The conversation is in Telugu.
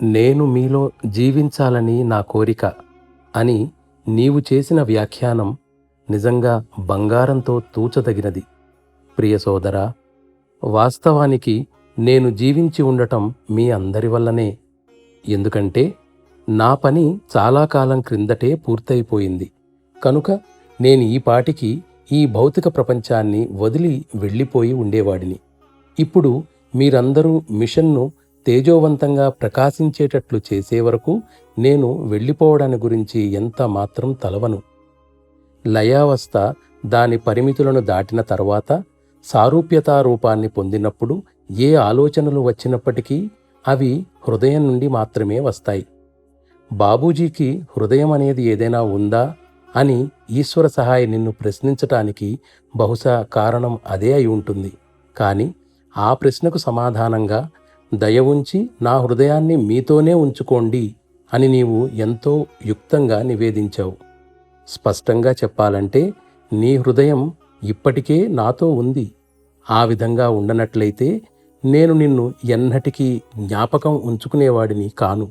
నేను మీలో జీవించాలని నా కోరిక అని నీవు చేసిన వ్యాఖ్యానం నిజంగా బంగారంతో తూచదగినది. ప్రియ సోదరా, వాస్తవానికి నేను జీవించి ఉండటం మీ అందరి వల్లనే. ఎందుకంటే నా పని చాలా కాలం క్రిందటే పూర్తయిపోయింది. కనుక నేను ఈ పాటికి ఈ భౌతిక ప్రపంచాన్ని వదిలి వెళ్ళిపోయి ఉండేవాడిని. ఇప్పుడు మీరందరూ మిషన్ను తేజోవంతంగా ప్రకాశించేటట్లు చేసే వరకు నేను వెళ్ళిపోవడాన్ని గురించి ఎంత మాత్రం తలవను. లయావస్థ దాని పరిమితులను దాటిన తర్వాత సారూప్యతా రూపాన్ని పొందినప్పుడు ఏ ఆలోచనలు వచ్చినప్పటికీ అవి హృదయం నుండి మాత్రమే వస్తాయి. బాబూజీకి హృదయం అనేది ఏదైనా ఉందా అని ఈశ్వర సహాయ నిన్ను ప్రశ్నించటానికి బహుశా కారణం అదే అయి ఉంటుంది. కానీ ఆ ప్రశ్నకు సమాధానంగా దయ ఉంచి నా హృదయాన్ని మీతోనే ఉంచుకోండి అని నీవు ఎంతో యుక్తంగా నివేదించావు. స్పష్టంగా చెప్పాలంటే నీ హృదయం ఇప్పటికే నాతో ఉంది. ఆ విధంగా ఉండనట్లయితే నేను నిన్ను ఎన్నటికీ జ్ఞాపకం ఉంచుకునేవాడిని కాను.